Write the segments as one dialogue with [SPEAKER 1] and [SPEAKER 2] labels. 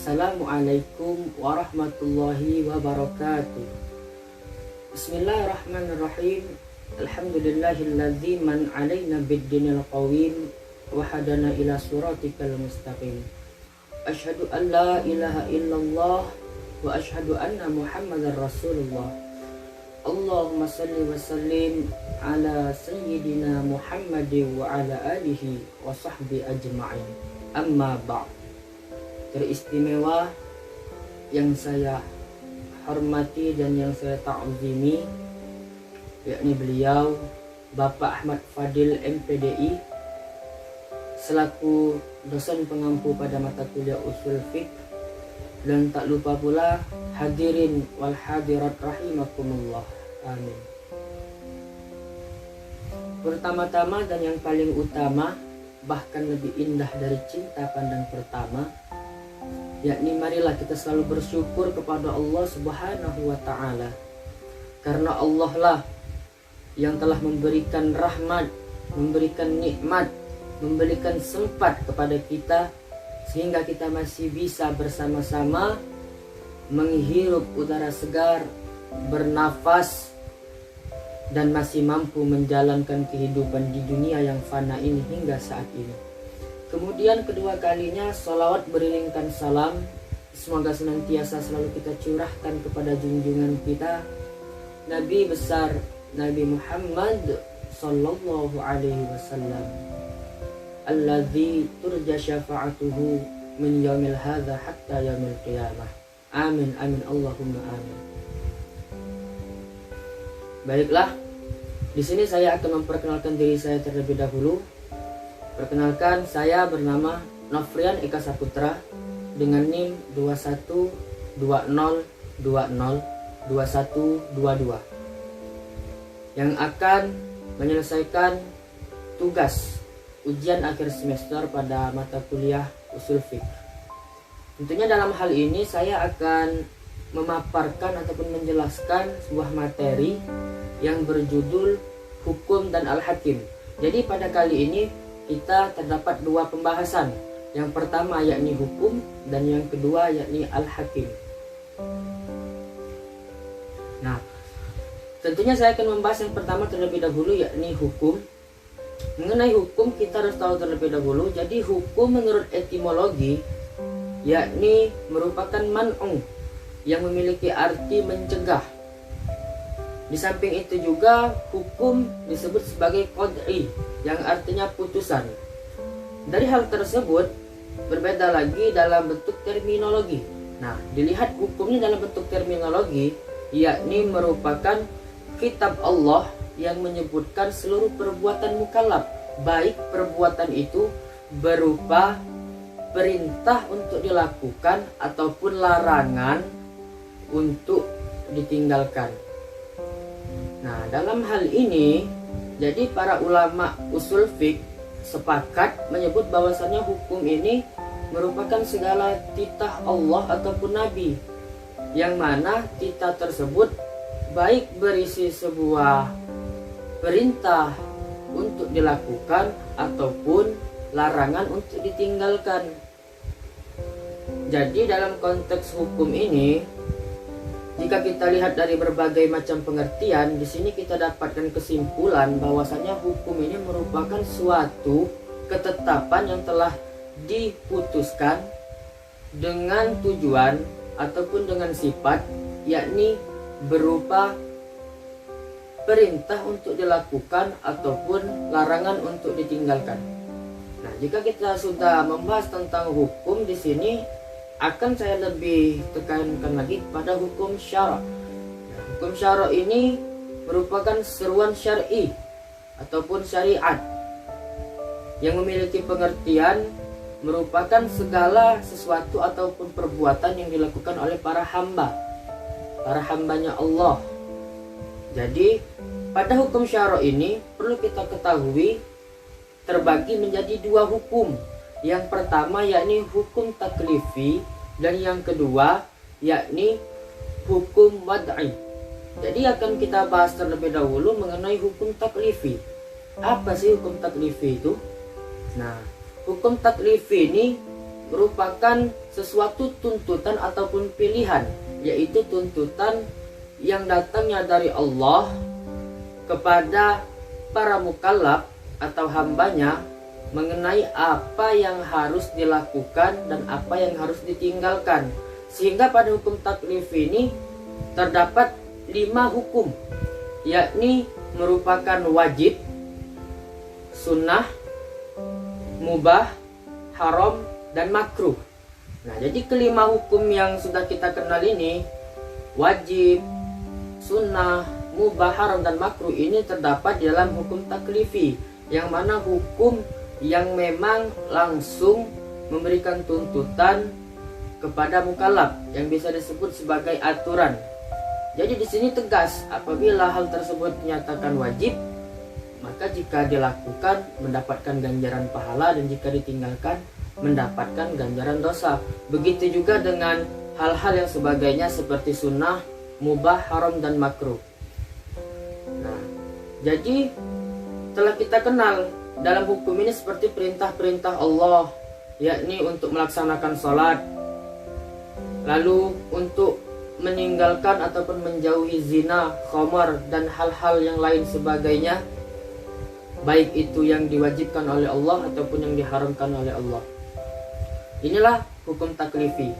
[SPEAKER 1] Assalamualaikum warahmatullahi wabarakatuh. Bismillahirrahmanirrahim. Alhamdulillahilladzi man alaina biddinil qawim wa hadana ila siratikal mustaqim. Asyhadu an la ilaha illallah wa asyhadu anna Muhammadar Rasulullah. Allahumma salli wa sallim ala sayyidina Muhammadin wa ala alihi wa sahbihi ajma'in. Amma ba'd. Teristimewa yang saya hormati dan yang saya ta'zimi, yakni beliau Bapak Ahmad Fadil MPDI selaku dosen pengampu pada mata kuliah usul fiqh, dan tak lupa pula hadirin wal hadirat rahimakumullah. Amin. Pertama-tama dan yang paling utama, bahkan lebih indah dari cinta pandang pertama, yakni marilah kita selalu bersyukur kepada Allah Subhanahu wa ta'ala, karena Allah lah yang telah memberikan rahmat, memberikan nikmat, memberikan sempat kepada kita sehingga kita masih bisa bersama-sama menghirup udara segar, bernafas, dan masih mampu menjalankan kehidupan di dunia yang fana ini hingga saat ini. Kemudian kedua kalinya salawat beriringkan salam semoga senantiasa selalu kita curahkan kepada junjungan kita Nabi besar Nabi Muhammad sallallahu alaihi wasallam, alladzi turja syafa'atuhu min yaumil hadza hatta yaumil qiyamah. Amin amin Allahumma amin. Baiklah, di sini saya akan memperkenalkan diri saya terlebih dahulu. Perkenalkan, saya bernama Nofrian Eka Saputra dengan NIM 2120202122 yang akan menyelesaikan tugas ujian akhir semester pada mata kuliah usul fiqh. Tentunya dalam hal ini saya akan memaparkan ataupun menjelaskan sebuah materi yang berjudul Hukum dan Al-Hakim. Jadi pada kali ini kita terdapat dua pembahasan. Yang pertama yakni hukum dan yang kedua yakni Al-Hakim. Nah, tentunya saya akan membahas yang pertama terlebih dahulu yakni hukum. Mengenai hukum kita harus tahu terlebih dahulu. Jadi hukum menurut etimologi yakni merupakan man'u yang memiliki arti mencegah. Di samping itu juga hukum disebut sebagai qad'i yang artinya putusan. Dari hal tersebut berbeda lagi dalam bentuk terminologi. Nah, dilihat hukumnya dalam bentuk terminologi yakni merupakan kitab Allah yang menyebutkan seluruh perbuatan mukallaf, baik perbuatan itu berupa perintah untuk dilakukan ataupun larangan untuk ditinggalkan. Nah, dalam hal ini jadi para ulama usul fiqh sepakat menyebut bahwasannya hukum ini merupakan segala titah Allah ataupun Nabi, yang mana titah tersebut baik berisi sebuah perintah untuk dilakukan ataupun larangan untuk ditinggalkan. Jadi dalam konteks hukum ini, jika kita lihat dari berbagai macam pengertian, di sini kita dapatkan kesimpulan bahwasanya hukum ini merupakan suatu ketetapan yang telah diputuskan dengan tujuan ataupun dengan sifat, yakni berupa perintah untuk dilakukan ataupun larangan untuk ditinggalkan. Nah, jika kita sudah membahas tentang hukum di sini, akan saya lebih tekankan lagi pada hukum syara'. Hukum syara' ini merupakan seruan syar'i ataupun syariat yang memiliki pengertian merupakan segala sesuatu ataupun perbuatan yang dilakukan oleh para hambanya Allah. Jadi pada hukum syara' ini perlu kita ketahui terbagi menjadi dua hukum. Yang pertama yakni hukum taklifi dan yang kedua yakni hukum wad'i. Jadi akan kita bahas terlebih dahulu mengenai hukum taklifi. Apa sih hukum taklifi itu? Nah, hukum taklifi ini merupakan sesuatu tuntutan ataupun pilihan, yaitu tuntutan yang datangnya dari Allah kepada para mukallaf atau hambanya mengenai apa yang harus dilakukan dan apa yang harus ditinggalkan. Sehingga pada hukum taklif ini terdapat 5 hukum, yakni merupakan wajib, sunnah, mubah, haram, dan makruh. Nah, jadi kelima hukum yang sudah kita kenal ini, wajib, sunnah, mubah, haram, dan makruh, ini terdapat di dalam hukum taklifi, yang mana hukum yang memang langsung memberikan tuntutan kepada mukallaf, yang bisa disebut sebagai aturan. Jadi di sini tegas, apabila hal tersebut dinyatakan wajib, maka jika dilakukan mendapatkan ganjaran pahala, dan jika ditinggalkan mendapatkan ganjaran dosa. Begitu juga dengan hal-hal yang sebagainya seperti sunnah, mubah, haram, dan makruh. Nah, jadi telah kita kenal dalam hukum ini seperti perintah-perintah Allah, yakni untuk melaksanakan sholat, lalu untuk meninggalkan ataupun menjauhi zina, khamar, dan hal-hal yang lain sebagainya, baik itu yang diwajibkan oleh Allah ataupun yang diharamkan oleh Allah. Inilah hukum taklifi.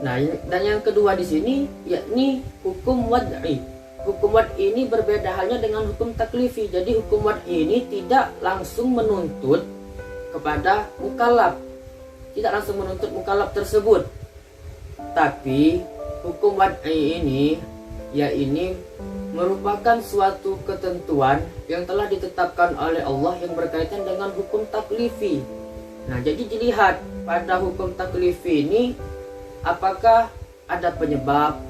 [SPEAKER 1] Nah, dan yang kedua di sini yakni hukum wad'i. Hukum wad'i ini berbeda halnya dengan hukum taklifi. Jadi hukum wad'i ini tidak langsung menuntut kepada mukallaf, tidak langsung menuntut mukallaf tersebut. Tapi hukum wad'i ini merupakan suatu ketentuan yang telah ditetapkan oleh Allah yang berkaitan dengan hukum taklifi. Nah, jadi dilihat pada hukum taklifi ini apakah ada penyebab,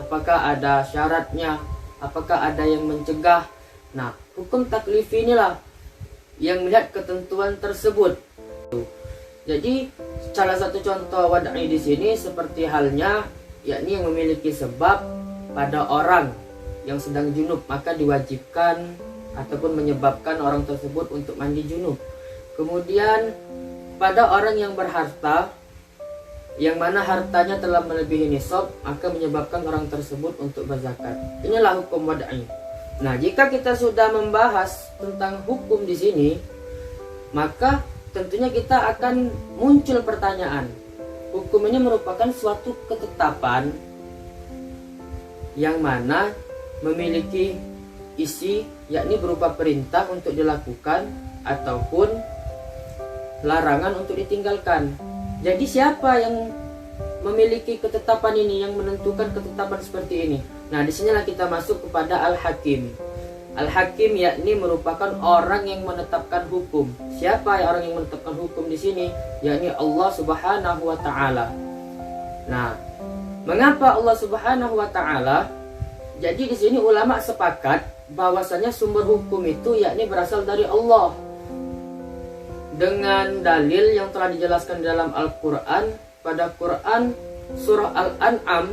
[SPEAKER 1] apakah ada syaratnya, apakah ada yang mencegah. Nah, hukum taklifi inilah yang melihat ketentuan tersebut. Jadi salah satu contoh wad'i di sini seperti halnya yakni yang memiliki sebab pada orang yang sedang junub, maka diwajibkan ataupun menyebabkan orang tersebut untuk mandi junub. Kemudian pada orang yang berharta, yang mana hartanya telah melebihi nisab, maka menyebabkan orang tersebut untuk berzakat. Inilah hukum wad'i. Nah, jika kita sudah membahas tentang hukum di sini, maka tentunya kita akan muncul pertanyaan. Hukum ini merupakan suatu ketetapan yang mana memiliki isi, yakni berupa perintah untuk dilakukan ataupun larangan untuk ditinggalkan. Jadi siapa yang memiliki ketetapan ini, yang menentukan ketetapan seperti ini? Nah, disinilah kita masuk kepada Al-Hakim. Al-Hakim yakni merupakan orang yang menetapkan hukum. Siapa orang yang menetapkan hukum di sini? Yakni Allah Subhanahu wa taala. Nah, mengapa Allah Subhanahu wa taala? Jadi di sini ulama sepakat bahwasanya sumber hukum itu yakni berasal dari Allah. Dengan dalil yang telah dijelaskan dalam Al-Qur'an, pada Quran surah Al-An'am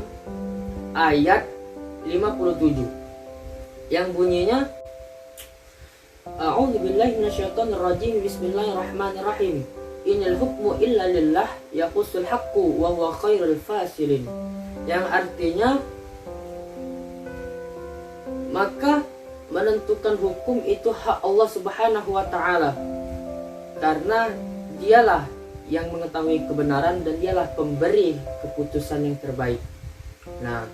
[SPEAKER 1] ayat 57 yang bunyinya A'udzubillahi minasyaitonirrajim, bismillahirrahmanirrahim, innal hukmu illa lillah yaqussul haqqu wa huwa khairul fasilin, yang artinya maka menentukan hukum itu hak Allah Subhanahu wa taala, karena dialah yang mengetahui kebenaran dan dialah pemberi keputusan yang terbaik. Nah,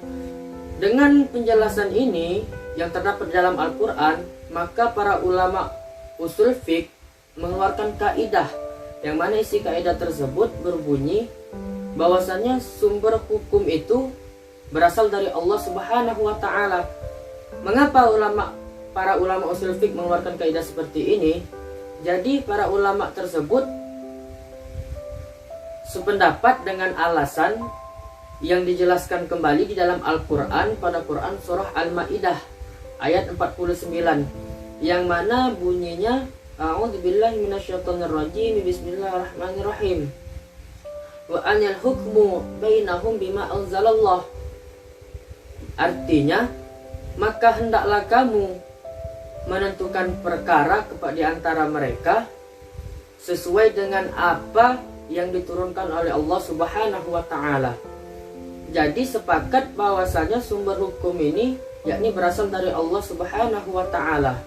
[SPEAKER 1] dengan penjelasan ini yang terdapat dalam Al-Quran, maka para ulama usul fiqh mengeluarkan kaidah, yang mana isi kaidah tersebut berbunyi bahwasannya sumber hukum itu berasal dari Allah Subhanahu wa taala. Mengapa para ulama usul fiqh mengeluarkan kaidah seperti ini? Jadi para ulama tersebut sependapat dengan alasan yang dijelaskan kembali di dalam Al-Quran pada Quran surah Al-Ma'idah ayat 49, yang mana bunyinya A'udzubillahi minasyaitonirrajim, bismillahirrahmanirrahim, wa anil hukmu bainahum bima anzalallah. Artinya, maka hendaklah kamu menentukan perkara di antara mereka sesuai dengan apa yang diturunkan oleh Allah Subhanahu wa taala. Jadi sepakat bahwasanya sumber hukum ini yakni berasal dari Allah Subhanahu wa taala.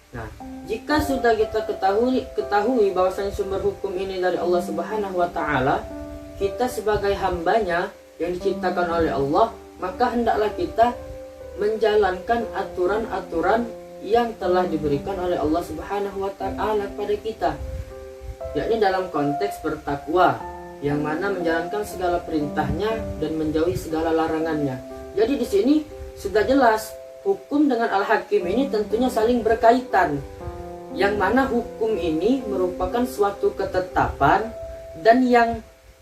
[SPEAKER 1] Nah, jika sudah kita ketahui bahwasanya sumber hukum ini dari Allah Subhanahu wa taala, kita sebagai hambanya yang diciptakan oleh Allah, maka hendaklah kita menjalankan aturan-aturan yang telah diberikan oleh Allah Subhanahu wa taala kepada kita, yakni dalam konteks bertakwa, yang mana menjalankan segala perintahnya dan menjauhi segala larangannya. Jadi di sini sudah jelas hukum dengan Al-Hakim ini tentunya saling berkaitan, yang mana hukum ini merupakan suatu ketetapan, dan yang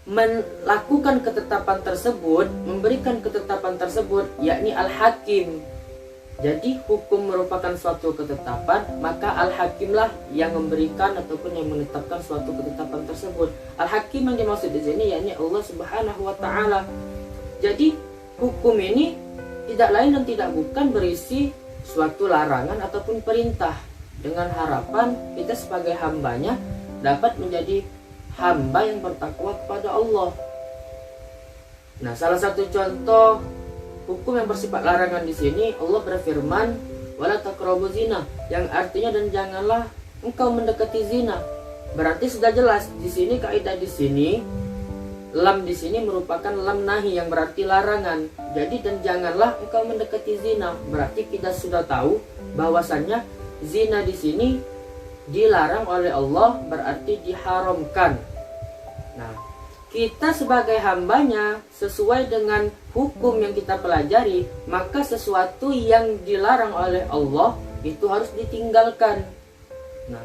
[SPEAKER 1] melakukan ketetapan tersebut, memberikan ketetapan tersebut, yakni Al-Hakim. Jadi hukum merupakan suatu ketetapan, maka Al-Hakimlah yang memberikan ataupun yang menetapkan suatu ketetapan tersebut. Al-Hakim yang dimaksud di sini yakni Allah Subhanahu wa taala. Jadi hukum ini tidak lain dan tidak bukan berisi suatu larangan ataupun perintah, dengan harapan kita sebagai hambanya dapat menjadi hamba yang bertakwa kepada Allah. Nah, salah satu contoh hukum yang bersifat larangan di sini, Allah berfirman, "Wala taqrabu zina," yang artinya dan janganlah engkau mendekati zina. Berarti sudah jelas di sini, kaidah di sini, lam di sini merupakan lam nahi yang berarti larangan. Jadi dan janganlah engkau mendekati zina. Berarti kita sudah tahu bahwasannya zina di sini dilarang oleh Allah, berarti diharamkan. Nah, kita sebagai hambanya sesuai dengan hukum yang kita pelajari, maka sesuatu yang dilarang oleh Allah itu harus ditinggalkan. Nah,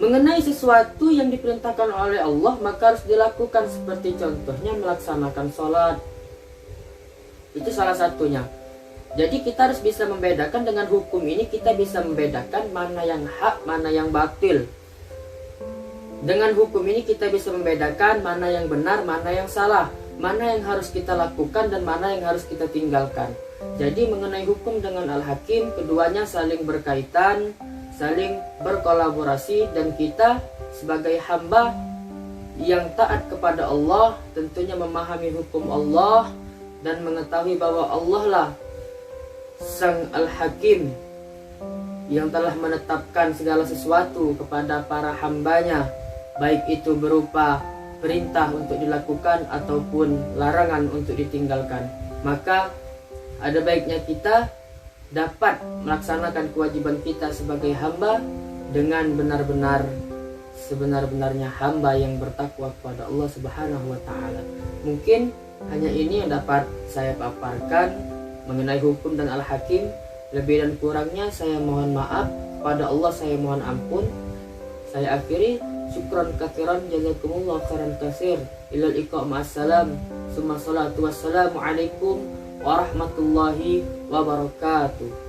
[SPEAKER 1] mengenai sesuatu yang diperintahkan oleh Allah maka harus dilakukan, seperti contohnya melaksanakan sholat. Itu salah satunya. Jadi kita harus bisa membedakan, dengan hukum ini kita bisa membedakan mana yang hak, mana yang batil. Dengan hukum ini kita bisa membedakan mana yang benar, mana yang salah, mana yang harus kita lakukan dan mana yang harus kita tinggalkan. Jadi mengenai hukum dengan Al-Hakim, keduanya saling berkaitan, saling berkolaborasi, dan kita sebagai hamba yang taat kepada Allah tentunya memahami hukum Allah dan mengetahui bahwa Allah lah Sang Al-Hakim yang telah menetapkan segala sesuatu kepada para hambanya, baik itu berupa perintah untuk dilakukan ataupun larangan untuk ditinggalkan. Maka ada baiknya kita dapat melaksanakan kewajiban kita sebagai hamba dengan benar-benar sebenar-benarnya hamba yang bertakwa kepada Allah Subhanahu wa taala. Mungkin hanya ini yang dapat saya paparkan mengenai hukum dan Al-Hakim. Lebih dan kurangnya saya mohon maaf, kepada Allah saya mohon ampun. Saya akhiri, syukran katsiran, jazakumullah khairan katsir. Ilal iqa ma'assalam. Summa salatu wassalamu alaikum warahmatullahi wabarakatuh.